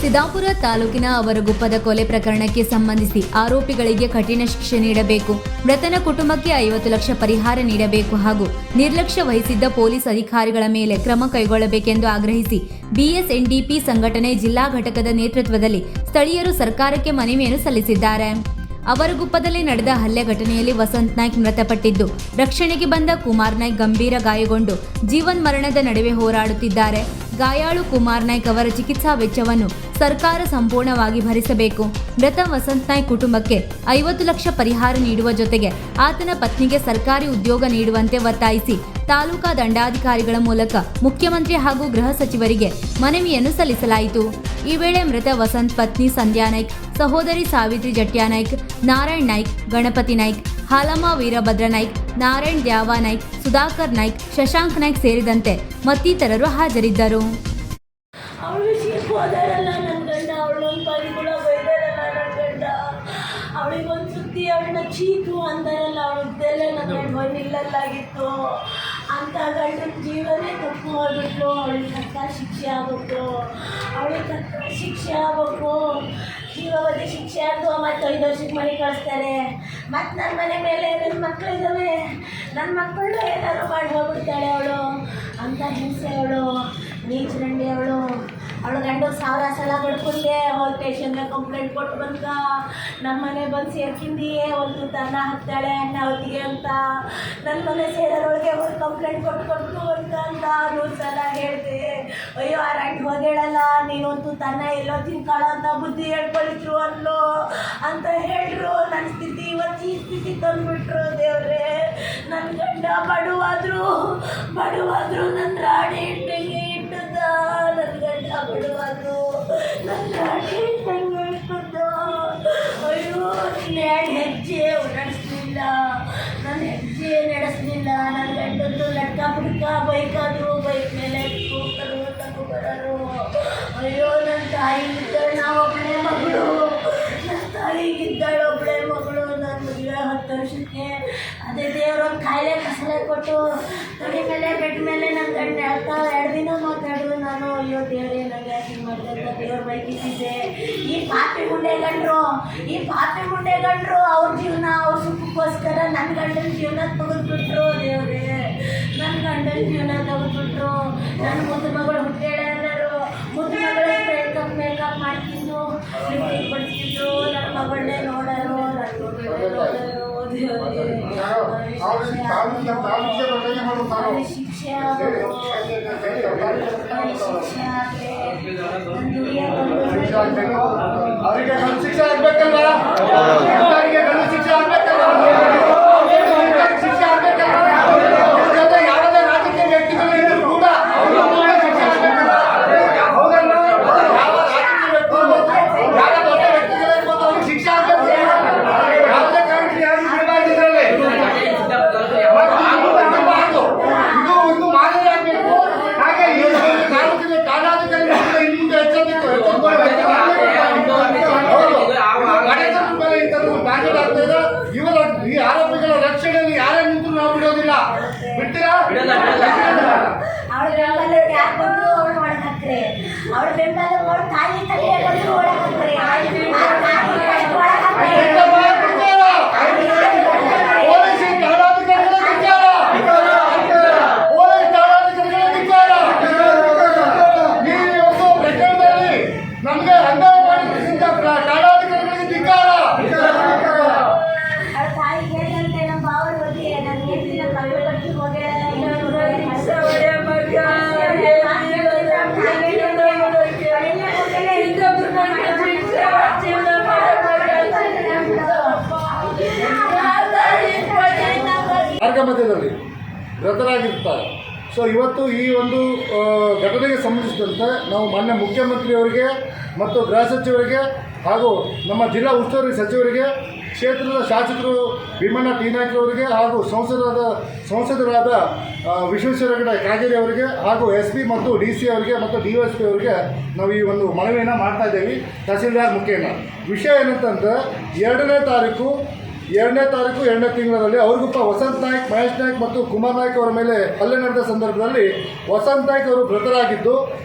ಸಿದ್ದಾಪುರ ತಾಲೂಕಿನ ಅವರಗುಪ್ಪದ ಕೊಲೆ ಪ್ರಕರಣಕ್ಕೆ ಸಂಬಂಧಿಸಿ ಆರೋಪಿಗಳಿಗೆ ಕಠಿಣ ಶಿಕ್ಷೆ ನೀಡಬೇಕು, ಮೃತನ ಕುಟುಂಬಕ್ಕೆ 50 ಲಕ್ಷ ಪರಿಹಾರ ನೀಡಬೇಕು ಹಾಗೂ ನಿರ್ಲಕ್ಷ್ಯ ವಹಿಸಿದ್ದ ಪೊಲೀಸ್ ಅಧಿಕಾರಿಗಳ ಮೇಲೆ ಕ್ರಮ ಕೈಗೊಳ್ಳಬೇಕೆಂದು ಆಗ್ರಹಿಸಿ ಬಿಎಸ್ಎನ್ಡಿಪಿ ಸಂಘಟನೆ ಜಿಲ್ಲಾ ಘಟಕದ ನೇತೃತ್ವದಲ್ಲಿ ಸ್ಥಳೀಯರು ಸರ್ಕಾರಕ್ಕೆ ಮನವಿಯನ್ನು ಸಲ್ಲಿಸಿದ್ದಾರೆ. ಅವರಗುಪ್ಪದಲ್ಲಿ ನಡೆದ ಹಲ್ಲೆ ಘಟನೆಯಲ್ಲಿ ವಸಂತ್ ನಾಯ್ಕ್ ಮೃತಪಟ್ಟಿದ್ದು, ರಕ್ಷಣೆಗೆ ಬಂದ ಕುಮಾರ್ ನಾಯ್ಕ್ ಗಂಭೀರ ಗಾಯಗೊಂಡು ಜೀವನ್ಮರಣದ ನಡುವೆ ಹೋರಾಡುತ್ತಿದ್ದಾರೆ. ಗಾಯಾಳು ಕುಮಾರ್ ನಾಯ್ಕ್ ಅವರ ಚಿಕಿತ್ಸಾ ವೆಚ್ಚವನ್ನು ಸರ್ಕಾರ ಸಂಪೂರ್ಣವಾಗಿ ಭರಿಸಬೇಕು. ಮೃತ ವಸಂತ್ ನಾಯ್ಕ್ ಕುಟುಂಬಕ್ಕೆ 50 ಲಕ್ಷ ಪರಿಹಾರ ನೀಡುವ ಜೊತೆಗೆ ಆತನ ಪತ್ನಿಗೆ ಸರ್ಕಾರಿ ಉದ್ಯೋಗ ನೀಡುವಂತೆ ಒತ್ತಾಯಿಸಿ ತಾಲೂಕಾ ದಂಡಾಧಿಕಾರಿಗಳ ಮೂಲಕ ಮುಖ್ಯಮಂತ್ರಿ ಹಾಗೂ ಗೃಹ ಸಚಿವರಿಗೆ ಮನವಿಯನ್ನು ಸಲ್ಲಿಸಲಾಯಿತು. ಈ ವೇಳೆ ಮೃತ ವಸಂತ್ ಪತ್ನಿ ಸಂಧ್ಯಾ ನಾಯ್ಕ್, ಸಹೋದರಿ ಸಾವಿತ್ರಿ ಜಟ್ಯಾ ನಾಯ್ಕ್, ನಾರಾಯಣ್ ನಾಯ್ಕ್, ಗಣಪತಿ ನಾಯ್ಕ್, ಹಾಲಮ್ಮ ವೀರಭದ್ರ ನಾಯ್ಕ್, ನಾರಾಯಣ್ ದ್ಯಾವಾ ನಾಯ್ಕ್, ಸುಧಾಕರ್ ನಾಯ್ಕ್, ಶಶಾಂಕ್ ನಾಯ್ಕ್ ಸೇರಿದಂತೆ ಮತ್ತಿತರರು ಹಾಜರಿದ್ದರು. ಅವಳಿಗೊಂದು ಸುದ್ದಿ ಅವಳನ್ನ ಚೀತು ಅಂದರಲ್ಲ, ಅವಳದ್ದೆಲ್ಲ ನನ್ನ ನಿಲ್ಲಲ್ಲಾಗಿತ್ತು ಅಂತ ಗಂಡನ ಜೀವನೇ ತಪ್ಪು ಹೋಗ್ಬಿಟ್ಲು. ಅವಳಿಗೆ ತಕ್ಕ ಶಿಕ್ಷೆ ಆಗಬೇಕು, ಅವಳಿಗೆ ತಕ್ಕ ಶಿಕ್ಷೆ ಆಗಬೇಕು, ಜೀವಾವಧಿ ಶಿಕ್ಷೆ ಆಗು. ಮತ್ತು 5 ವರ್ಷಕ್ಕೆ ಮನೆ ಕಳಿಸ್ತಾರೆ. ಮತ್ತು ನನ್ನ ಮನೆ ಮೇಲೆ ನನ್ನ ಮಕ್ಕಳಿದ್ದಾವೆ, ನನ್ನ ಮಕ್ಕಳನ್ನ ಏನಾದ್ರು ಮಾಡಿ ಹೋಗ್ಬಿಡ್ತಾಳೆ ಅವಳು ಅಂತ ಹಿಂಸೆ. ಅವಳು ನೀಚರಂಡಿ. ಅವಳು ಗಂಡು 1000 ಸಲ ಬಡ್ಕೊಂಡೆ ಹೋಗಿ ಸ್ಟೇಷನ್ಗೆ ಕಂಪ್ಲೇಂಟ್ ಕೊಟ್ಟು ಬಂದ. ನಮ್ಮ ಮನೆ ಬಂದು ಸೇರ್ಕಿಂದಿಯೇ ಒಂದು ತನ್ನ ಹಾಕ್ತಾಳೆ ಅಣ್ಣ ಹೊತ್ತಿಗೆ ಅಂತ. ನನ್ನ ಮನೆ ಸೇರೋರೊಳಗೆ ಒಂದು ಕಂಪ್ಲೇಂಟ್ ಕೊಟ್ಟು ಅಂತ 100 ಸಲ ಹೇಳಿದೆ. ಅಯ್ಯೋ ಆ ರಂಟು ಹೋದೇಳಲ್ಲ, ನೀನೊಂದು ತನ್ನ ಎಲ್ಲೋ ತಿನ್ಕಾಳ ಅಂತ ಬುದ್ಧಿ ಹೇಳ್ಕೊಳಿದ್ರು ಅಲ್ಲೋ ಅಂತ ಹೇಳಿದ್ರು. ನನ್ನ ಸ್ಥಿತಿ ಇವತ್ತು ಈ ಸ್ಥಿತಿ ತಂದುಬಿಟ್ರು. ದೇವ್ರೆ, ನನ್ನ ಗಂಡ ಬಡವಾದ್ರು ನನ್ನ ರಾಣಿ ಇಟ್ಟಂಗೆ ಇಟ್ಟದ. ನನ್ನ ಗಂಡ ಬಡವಾದ್ರು ನನ್ನ ರಾಣಿ ಇಟ್ಟಂಗೆ ಇಟ್ಟದ. ಅಯ್ಯೋ, ನೀನು ಹೆಜ್ಜೆ ನಡೆಸಲಿಲ್ಲ, ನನ್ನ ಹೆಜ್ಜೆ ನಡೆಸಲಿಲ್ಲ. ನನ್ನ ಗಂಡದ್ದು ಲಟ್ಕ ಪುಡ್ಕ ಬೈಕಾದ್ರು, ಬೈಕ್ ಮೇಲೆ ಕೂತರು ತಗೋ ಬರೋರು. ಅಯ್ಯೋ, ನನ್ನ ತಾಯಿಗಿದ್ದಾಳೆ ನಾವು ಒಬ್ಬಳೇ ಮಗಳು, ನನ್ನ ತಾಯಿಗಿದ್ದಾಳೆ ಒಬ್ಬಳೇ ಮಗಳು. ನನ್ನ ಮದುವೆ 10 ವರ್ಷಕ್ಕೆ ಅದೇ ದೇವ್ರೊಂದು ಕಾಯಿಲೆ ಕಸಲೆ ಕೊಟ್ಟು ತೊಡಿ ಮೇಲೆ ಬೆಡ್ ಮೇಲೆ ನನ್ನ ಗಂಡ ಹೇಳ್ತಾ 2 ದಿನ ಮಾತಾಡಿದ್ರು. ನಾನು ಅಯ್ಯೋ ದೇವರೇ, ನನಗೆ ಯಾಕೆ ಮಾಡಿದೆ ದೇವ್ರ ಬೈಕಿದ್ದೆ. ಈ ಪಾಪಿ ಮುಂಡೆ ಗಂಡ್ರು ಅವ್ರ ಜೀವನ ಅವ್ರ ಸುಖಕ್ಕೋಸ್ಕರ ನನ್ನ ಗಂಡನ ಜೀವನ ತೆಗೆದುಬಿಟ್ರು. ದೇವರೇ, ನನ್ನ ಗಂಡನ ಜೀವನ ತೆಗೆದುಬಿಟ್ರು. ನನ್ನ ಮುದ್ದು ಮಗಳು ಹುಟ್ಟೇಳೆ ಅನ್ನೋರು. ಮುದ್ದು ಮಗಳು ಮೇಕಪ್ ಮಾಡ್ತಿದ್ದು ಲಿಫ್ಟಿಗೆ ಬಡಿಸಿದ್ರು. ನನ್ನ ಮಗಳನ್ನೇ ನೋಡೋರು, ಶಿಕ್ಷೆ ಆಗ್ಬೇಕಲ್ವಾ? ಯಾವುದೇ ರಾಜಕೀಯ ವ್ಯಕ್ತಿಗಳು ಇದ್ರು ಕೂಡ ಶಿಕ್ಷೆ ಆಗ್ಬೇಕು. ಯಾವುದೇ ಕಾರಣಕ್ಕೆ ಯಾರು ಬಿಡಬಾರ್ದಿದ್ರಲ್ಲಿ ಇದು ಒಂದು ಮಾದರಿ ಆಗಬೇಕು. ಹಾಗೆ ಈ ತಾಲೂಕಿನ ಠಾಣಾಧಿಕಾರಿಗಳು ಇನ್ನು ಮುಂದೆ ಎಚ್ಚರಿಕೆ ಇವರ ಈ ಆರೋಪಿಗಳ ರಕ್ಷಣೆಯಲ್ಲಿ ಯಾರೇ ನಿಂತು ನಾವು ಬಿಡೋದಿಲ್ಲ. ಬಿಡ್ತೀರಾ? ಅವಳ ಬೆಂಬಲಕ್ಕೆ ಯಾಕೆ ಬಂದ್ರು ಅವಳು ಒಳಗೆ ಹಾಕ್ರೆ. ಅವಳ ಬೆಂಬಲ ತಾಯಿ ತಂದೆ ಬಂದ್ರು ಒಳಗೆ ಹಾಕ್ರೆ. ನಮಗೆ ಅನ್ಯಾಯ ಮಾಡಿದ್ರಿಂದ ಠಾಣಾಧಿಕಾರಿಗಳಿಗೆ ಧಿಕ್ಕಾರ. ಮಾರ್ಗ ಮಧ್ಯದಲ್ಲಿ ರದ್ದರಾಗಿರ್ತಾರೆ. ಸೊ ಇವತ್ತು ಈ ಒಂದು ಘಟನೆಗೆ ಸಂಬಂಧಿಸಿದಂತೆ ನಾವು ಮಾನ್ಯ ಮುಖ್ಯಮಂತ್ರಿಯವರಿಗೆ ಮತ್ತು ಗೃಹ ಸಚಿವರಿಗೆ ಹಾಗೂ ನಮ್ಮ ಜಿಲ್ಲಾ ಉಸ್ತುವಾರಿ ಸಚಿವರಿಗೆ, ಕ್ಷೇತ್ರದ ಶಾಸಕರು ಭೀಮಣ್ಣ ಟಿ ನಾಯ್ಕ ಅವರಿಗೆ ಹಾಗೂ ಸಂಸದರಾದ ವಿಶ್ವೇಶ್ವರ ಕಾಗೇರಿ ಅವರಿಗೆ ಹಾಗೂ SP ಮತ್ತು DC ಅವರಿಗೆ ಮತ್ತು DSP ಅವರಿಗೆ ನಾವು ಈ ಒಂದು ಮನವಿಯನ್ನು ಮಾಡ್ತಾ ಇದ್ದೇವೆ ತಹಸೀಲ್ದಾರ್ ಮುಖೇನ. ವಿಷಯ ಏನಂತಂದರೆ 2ನೇ ತಾರೀಕು 2ನೇ ತಿಂಗಳಲ್ಲಿ ಅವರಗುಪ್ಪ ವಸಂತ್ ನಾಯ್ಕ್, ಮಹೇಶ್ ನಾಯ್ಕ್ ಮತ್ತು ಕುಮಾರ್ ನಾಯ್ಕ್ ಅವರ ಮೇಲೆ ಹಲ್ಲೆ ನಡೆದ ಸಂದರ್ಭದಲ್ಲಿ ವಸಂತ್ ನಾಯ್ಕ್ ಅವರು ಮೃತರಾಗಿದ್ದು,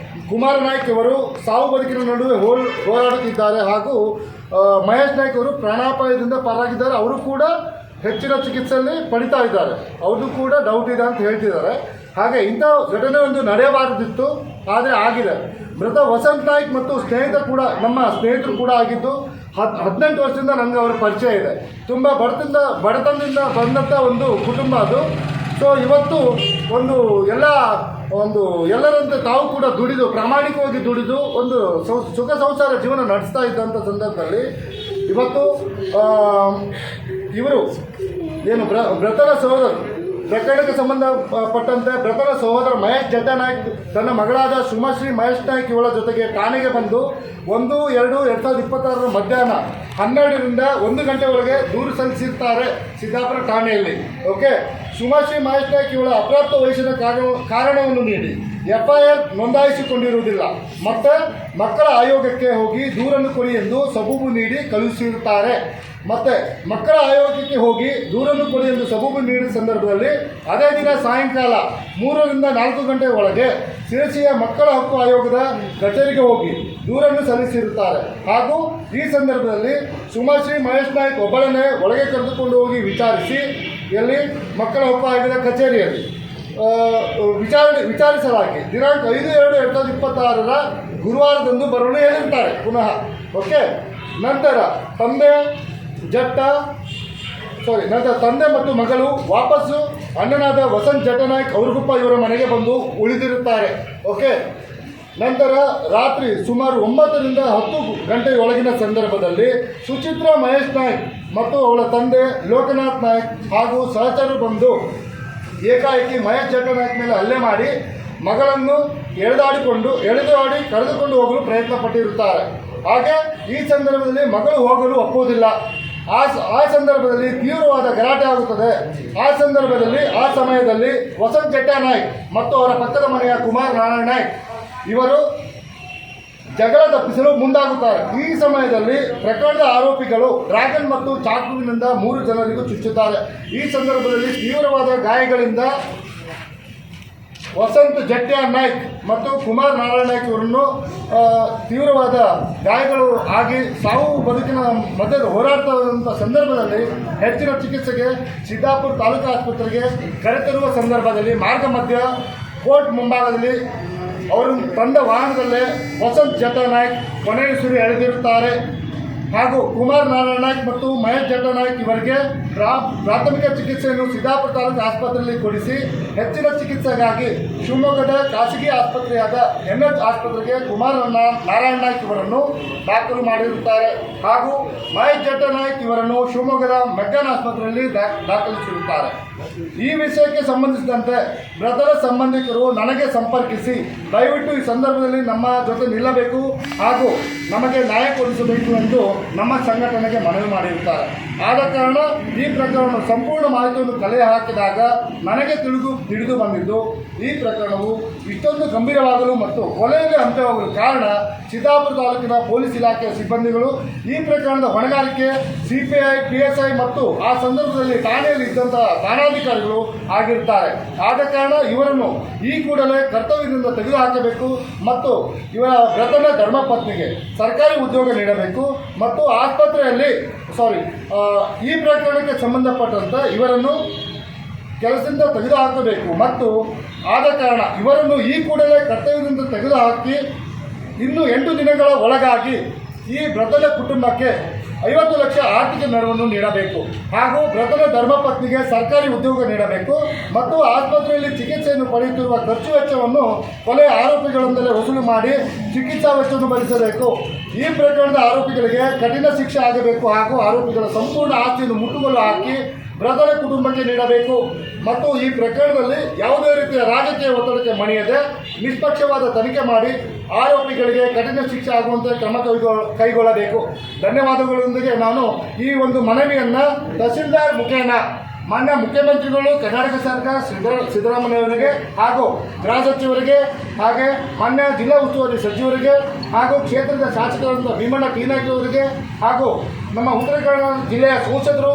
ಕುಮಾರ್ ನಾಯ್ಕ್ ಇವರು ಸಾವು ಬದುಕಿನ ನಡುವೆ ಹೋರಾಡುತ್ತಿದ್ದಾರೆ ಹಾಗೂ ಮಹೇಶ್ ನಾಯ್ಕ್ ಅವರು ಪ್ರಾಣಾಪಾಯದಿಂದ ಪಾರಾಗಿದ್ದಾರೆ. ಅವರು ಕೂಡ ಹೆಚ್ಚಿನ ಚಿಕಿತ್ಸೆಯಲ್ಲಿ ಪಡಿತಾ ಇದ್ದಾರೆ. ಅವ್ರದ್ದು ಕೂಡ ಡೌಟ್ ಇದೆ ಅಂತ ಹೇಳ್ತಿದ್ದಾರೆ. ಹಾಗೆ ಇಂಥ ಘಟನೆ ಒಂದು ನಡೆಯಬಾರದಿತ್ತು, ಆದರೆ ಆಗಿದೆ. ಮೃತ ವಸಂತ್ ನಾಯ್ಕ್ ಮತ್ತು ನಮ್ಮ ಸ್ನೇಹಿತರು ಕೂಡ ಆಗಿದ್ದು 18 ವರ್ಷದಿಂದ ನನಗೆ ಅವರ ಪರಿಚಯ ಇದೆ. ತುಂಬ ಬಡತನದಿಂದ ಬಂದಂಥ ಒಂದು ಕುಟುಂಬ ಅದು. ಸೊ ಇವತ್ತು ಎಲ್ಲರಂತೆ ತಾವು ಕೂಡ ಪ್ರಾಮಾಣಿಕವಾಗಿ ದುಡಿದು ಒಂದು ಸುಖ ಸಂಸಾರ ಜೀವನ ನಡೆಸ್ತಾ ಇದ್ದಂಥ ಸಂದರ್ಭದಲ್ಲಿ ಇವತ್ತು ಇವರು ಏನು ಮೃತರ ಸಹೋದರರು ಪ್ರಕರಣಕ್ಕೆ ಸಂಬಂಧಪಟ್ಟಂತೆ ಮೃತರ ಸಹೋದರ ಮಹೇಶ್ ಜಟ್ಟನಾಯ್ಕ್ ತನ್ನ ಮಗಳಾದ ಸುಮಶ್ರೀ ಮಹೇಶ್ ನಾಯ್ಕ್ ಇವಳ ಜೊತೆಗೆ ಠಾಣೆಗೆ ಬಂದು 1/2/2026 ಮಧ್ಯಾಹ್ನ 12ರಿಂದ 1 ಗಂಟೆ ಒಳಗೆ ದೂರು ಸಲ್ಲಿಸಿರ್ತಾರೆ ಸಿದ್ದಾಪುರ ಠಾಣೆಯಲ್ಲಿ. ಓಕೆ, ಸುಮಶ್ರೀ ಮಹೇಶ್ ನಾಯ್ಕ್ ಇವಳ ಅಪ್ರಾಪ್ತ ವಯಸ್ಸಿನ ಕಾರಣವನ್ನು ನೀಡಿ FIR ನೋಂದಾಯಿಸಿಕೊಂಡಿರುವುದಿಲ್ಲ ಮತ್ತು ಮಕ್ಕಳ ಆಯೋಗಕ್ಕೆ ಹೋಗಿ ದೂರನ್ನು ಕೊಡಿ ಎಂದು ಸಬೂಬು ನೀಡಿ ಕಳುಹಿಸಿರುತ್ತಾರೆ. ಮತ್ತು ಮಕ್ಕಳ ಆಯೋಗಕ್ಕೆ ಹೋಗಿ ದೂರನ್ನು ಕೊಡಿ ಎಂದು ಸಬೂಬು ನೀಡಿದ ಸಂದರ್ಭದಲ್ಲಿ ಅದೇ ದಿನ ಸಾಯಂಕಾಲ 3ರಿಂದ 4 ಗಂಟೆ ಒಳಗೆ ಶಿರಸಿಯ ಮಕ್ಕಳ ಹಕ್ಕು ಆಯೋಗದ ಕಚೇರಿಗೆ ಹೋಗಿ ದೂರನ್ನು ಸಲ್ಲಿಸಿರುತ್ತಾರೆ. ಹಾಗೂ ಈ ಸಂದರ್ಭದಲ್ಲಿ ಸುಮಶ್ರೀ ಮಹೇಶ್ ನಾಯ್ಕ್ ಒಬ್ಬಳನ್ನೇ ಒಳಗೆ ಕರೆದುಕೊಂಡು ಹೋಗಿ ವಿಚಾರಿಸಿ ಎಲ್ಲಿ ಮಕ್ಕಳ ಹಕ್ಕು ಆಯೋಗದ ಕಚೇರಿಯಲ್ಲಿ ವಿಚಾರಿಸಲಾಗಿ ದಿನಾಂಕ 5/2/2026 ಗುರುವಾರದಂದು ಬರಲು ಹೇಳಿರ್ತಾರೆ ಪುನಃ. ಓಕೆ, ನಂತರ ತಂದೆ ಮತ್ತು ಮಗಳು ವಾಪಸ್ಸು ಅಣ್ಣನಾದ ವಸಂತ್ ಜಟ್ಟನಾಯ್ಕ್ ಅವ್ರಿಗುಪ್ಪ ಇವರ ಮನೆಗೆ ಬಂದು ಉಳಿದಿರುತ್ತಾರೆ. ಓಕೆ, ನಂತರ ರಾತ್ರಿ ಸುಮಾರು 9ರಿಂದ 10 ಗಂಟೆಯೊಳಗಿನ ಸಂದರ್ಭದಲ್ಲಿ ಸುಚಿತ್ರಾ ಮಹೇಶ್ ನಾಯ್ಕ್ ಮತ್ತು ಅವಳ ತಂದೆ ಲೋಕನಾಥ್ ನಾಯ್ಕ್ ಹಾಗೂ ಸಹಚರರು ಬಂದು ಏಕಾಏಕಿ ಮಹೇಶ್ ಜಟ್ಟನಾಯ್ಕ್ ಮೇಲೆ ಹಲ್ಲೆ ಮಾಡಿ ಮಗಳನ್ನು ಎಳೆದಾಡಿ ಕರೆದುಕೊಂಡು ಹೋಗಲು ಪ್ರಯತ್ನ ಪಟ್ಟಿರುತ್ತಾರೆ. ಹಾಗೆ ಈ ಸಂದರ್ಭದಲ್ಲಿ ಮಗಳು ಹೋಗಲು ಒಪ್ಪುವುದಿಲ್ಲ. ಆ ಸಂದರ್ಭದಲ್ಲಿ ತೀವ್ರವಾದ ಗಲಾಟೆ ಆಗುತ್ತದೆ. ಆ ಸಮಯದಲ್ಲಿ ವಸಂತ್ ಜಟ್ಟನಾಯ್ಕ್ ಮತ್ತು ಅವರ ಪಕ್ಕದ ಮನೆಯ ಕುಮಾರ್ ನಾರಾಯಣ್ ನಾಯ್ಕ್ ಇವರು ಜಗಳ ತಪ್ಪಿಸಲು ಮುಂದಾಗುತ್ತಾರೆ. ಈ ಸಮಯದಲ್ಲಿ ಪ್ರಕರಣದ ಆರೋಪಿಗಳು ಡ್ರ್ಯಾಗನ್ ಮತ್ತು ಚಾಕುವಿನಿಂದ 3 ಜನರಿಗೂ ಚುಚ್ಚುತ್ತಾರೆ. ಈ ಸಂದರ್ಭದಲ್ಲಿ ತೀವ್ರವಾದ ಗಾಯಗಳಿಂದ ವಸಂತ್ ಜಟ್ಟನಾಯ್ಕ್ ಮತ್ತು ಕುಮಾರ್ ನಾರಾಯಣ್ ನಾಯ್ಕ್ ಇವರನ್ನು ತೀವ್ರವಾದ ಗಾಯಗಳು ಆಗಿ ಸಾವು ಬದುಕಿನ ಮಧ್ಯದ ಹೋರಾಟದಂಥ ಸಂದರ್ಭದಲ್ಲಿ ಹೆಚ್ಚಿನ ಚಿಕಿತ್ಸೆಗೆ ಸಿದ್ದಾಪುರ ತಾಲೂಕು ಆಸ್ಪತ್ರೆಗೆ ಕರೆತರುವ ಸಂದರ್ಭದಲ್ಲಿ ಮಾರ್ಗ ಮಧ್ಯ ಕೋರ್ಟ್ ಮುಂಭಾಗದಲ್ಲಿ ಅವರು ತಂದ ವಾಹನದಲ್ಲೇ ವಸಂತ್ ಜಟ್ಟನಾಯ್ಕ್ ಕೊನೆಯುಸಿರು ಎಳೆದಿರುತ್ತಾರೆ. ಹಾಗೂ ಕುಮಾರ್ ನಾರಾಯಣ್ ನಾಯ್ಕ್ ಮತ್ತು ಮಹೇಶ್ ಜಟ್ಟನಾಯ್ಕ್ ಇವರಿಗೆ ಪ್ರಾಥಮಿಕ ಚಿಕಿತ್ಸೆಯನ್ನು ಸಿದ್ದಾಪುರ ತಾಲೂಕು ಆಸ್ಪತ್ರೆಯಲ್ಲಿ ಕೊಡಿಸಿ ಹೆಚ್ಚಿನ ಚಿಕಿತ್ಸೆಗಾಗಿ ಶಿವಮೊಗ್ಗದ ಖಾಸಗಿ ಆಸ್ಪತ್ರೆಯಾದ NH ಆಸ್ಪತ್ರೆಗೆ ಕುಮಾರ್ ನಾರಾಯಣ್ ನಾಯ್ಕ್ ಇವರನ್ನು ದಾಖಲು ಮಾಡಿರುತ್ತಾರೆ. ಹಾಗೂ ಮಹೇಶ್ ಜಟ್ಟನಾಯ್ಕ್ ಇವರನ್ನು ಶಿವಮೊಗ್ಗದ ಮೆಗ್ಗಾನ್ ಆಸ್ಪತ್ರೆಯಲ್ಲಿ ದಾಖಲಿಸಿರುತ್ತಾರೆ. ಈ ವಿಷಯಕ್ಕೆ ಸಂಬಂಧಿಸಿದಂತೆ ಮೃತರ ಸಂಬಂಧಿಕರು ನನಗೆ ಸಂಪರ್ಕಿಸಿ ದಯವಿಟ್ಟು ಈ ಸಂದರ್ಭದಲ್ಲಿ ನಮ್ಮ ಜೊತೆ ನಿಲ್ಲಬೇಕು ಹಾಗೂ ನಮಗೆ ನ್ಯಾಯ ಕೊಡಿಸಬೇಕು ಎಂದು ನಮ್ಮ ಸಂಘಟನೆಗೆ ಮನವಿ ಮಾಡಿರುತ್ತಾರೆ. ಆದ ಕಾರಣ ಈ ಪ್ರಕರಣ ಸಂಪೂರ್ಣ ಮಾಹಿತಿಯನ್ನು ಕಲೆ ಹಾಕಿದಾಗ ನನಗೆ ತಿಳಿದು ಬಂದಿದ್ದು ಈ ಪ್ರಕರಣವು ಇಷ್ಟೊಂದು ಗಂಭೀರವಾಗಲು ಮತ್ತು ಕೊಲೆಯಲ್ಲಿ ಅಂತ್ಯವಾಗಲು ಕಾರಣ ಸಿದ್ದಾಪುರ ತಾಲೂಕಿನ ಪೊಲೀಸ್ ಇಲಾಖೆಯ ಸಿಬ್ಬಂದಿಗಳು ಈ ಪ್ರಕರಣದ ಹೊಣೆಗಾರಿಕೆ CPI PSI ಮತ್ತು ಆ ಸಂದರ್ಭದಲ್ಲಿ ಠಾಣೆಯಲ್ಲಿ ಇದ್ದಂಥ ಠಾಣಾಧಿಕಾರಿಗಳು ಆಗಿರುತ್ತಾರೆ. ಆದ ಕಾರಣ ಇವರನ್ನು ಈ ಕೂಡಲೇ ಕರ್ತವ್ಯದಿಂದ ತೆಗೆದುಹಾಕಬೇಕು ಮತ್ತು ಇವರ ಮೃತನ ಧರ್ಮಪತ್ನಿಗೆ ಸರ್ಕಾರಿ ಉದ್ಯೋಗ ನೀಡಬೇಕು ಮತ್ತು ಆಸ್ಪತ್ರೆಯಲ್ಲಿ ಈ ಪ್ರಕರಣಕ್ಕೆ ಸಂಬಂಧಪಟ್ಟಂತೆ ಇವರನ್ನು ಕೆಲಸದಿಂದ ತೆಗೆದುಹಾಕಬೇಕು ಮತ್ತು ಆದ ಕಾರಣ ಇವರನ್ನು ಈ ಕೂಡಲೇ ಕರ್ತವ್ಯದಿಂದ ತೆಗೆದುಹಾಕಿ ಇನ್ನು 8 ದಿನಗಳ ಒಳಗಾಗಿ ಈ ಮೃತನ ಕುಟುಂಬಕ್ಕೆ 50 ಲಕ್ಷ ಆರ್ಥಿಕ ನೆರವನ್ನು ನೀಡಬೇಕು ಹಾಗೂ ಮೃತನ ಧರ್ಮಪತ್ನಿಗೆ ಸರ್ಕಾರಿ ಉದ್ಯೋಗ ನೀಡಬೇಕು ಮತ್ತು ಆಸ್ಪತ್ರೆಯಲ್ಲಿ ಚಿಕಿತ್ಸೆಯನ್ನು ಪಡೆಯುತ್ತಿರುವ ಖರ್ಚು ವೆಚ್ಚವನ್ನು ಕೊಲೆ ಆರೋಪಿಗಳಿಂದಲೇ ವಸೂಲು ಮಾಡಿ ಚಿಕಿತ್ಸಾ ವೆಚ್ಚವನ್ನು ಭರಿಸಬೇಕು. ಈ ಪ್ರಕರಣದ ಆರೋಪಿಗಳಿಗೆ ಕಠಿಣ ಶಿಕ್ಷೆ ಆಗಬೇಕು ಹಾಗೂ ಆರೋಪಿಗಳ ಸಂಪೂರ್ಣ ಆಸ್ತಿಯನ್ನು ಮುಟ್ಟುಗೋಲು ಹಾಕಿ ಮೃತರ ಕುಟುಂಬಕ್ಕೆ ನೀಡಬೇಕು ಮತ್ತು ಈ ಪ್ರಕರಣದಲ್ಲಿ ಯಾವುದೇ ರೀತಿಯ ರಾಜಕೀಯ ಒತ್ತಡಕ್ಕೆ ಮಣಿಯದೆ ನಿಷ್ಪಕ್ಷವಾದ ತನಿಖೆ ಮಾಡಿ ಆರೋಪಿಗಳಿಗೆ ಕಠಿಣ ಶಿಕ್ಷೆ ಆಗುವಂತೆ ಕ್ರಮ ಕೈಗೊಳ್ಳಬೇಕು. ಧನ್ಯವಾದಗಳೊಂದಿಗೆ ನಾನು ಈ ಒಂದು ಮನವಿಯನ್ನು ತಹಸೀಲ್ದಾರ್ ಮುಖೇನ ಮಾನ್ಯ ಮುಖ್ಯಮಂತ್ರಿಗಳು ಕರ್ನಾಟಕ ಸರ್ಕಾರ ಸಿದ್ದರಾಮಯ್ಯವರಿಗೆ ಹಾಗೂ ಗೃಹ ಸಚಿವರಿಗೆ ಹಾಗೆ ಮಾನ್ಯ ಜಿಲ್ಲಾ ಉಸ್ತುವಾರಿ ಸಚಿವರಿಗೆ ಹಾಗೂ ಕ್ಷೇತ್ರದ ಶಾಸಕರಾದ ಭೀಮಣ್ಣ ಟಿ ನಾಯ್ಕ ಅವರಿಗೆ ಹಾಗೂ ನಮ್ಮ ಉತ್ತರ ಕನ್ನಡ ಜಿಲ್ಲೆಯ ಸಂಸದರು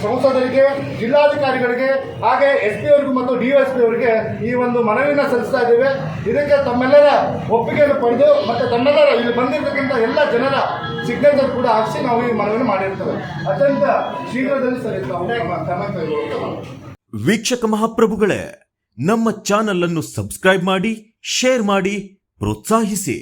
ಸಂಸದರಿಗೆ, ಜಿಲ್ಲಾಧಿಕಾರಿಗಳಿಗೆ, ಹಾಗೆ SP ಅವರಿಗೂ ಮತ್ತು DSP ಅವರಿಗೆ ಈ ಒಂದು ಮನವಿನ ಸಲ್ಲಿಸ್ತಾ ಇದ್ದೇವೆ. ಇದಕ್ಕೆ ತಮ್ಮೆಲ್ಲರ ಒಪ್ಪಿಗೆಯನ್ನು ಪಡೆದು ಮತ್ತು ತಮ್ಮೆಲ್ಲರ ಇಲ್ಲಿ ಬಂದಿರತಕ್ಕಂಥ ಎಲ್ಲ ಜನರ ಸಿಗ್ನೇಚರ್ ಕೂಡ ಹಾಕಿಸಿ ನಾವು ಈ ಮನವಿಯನ್ನು ಮಾಡಿರ್ತೇವೆ. ಅತ್ಯಂತ ಶೀಘ್ರದಲ್ಲಿ ಸರಿ ಕ್ರಮ ಕೈಗೊಳ್ಳುತ್ತೇವೆ. ವೀಕ್ಷಕ ಮಹಾಪ್ರಭುಗಳೇ, ನಮ್ಮ ಚಾನಲ್ ಅನ್ನು ಸಬ್ಸ್ಕ್ರೈಬ್ ಮಾಡಿ, ಶೇರ್ ಮಾಡಿ, ಪ್ರೋತ್ಸಾಹಿಸಿ.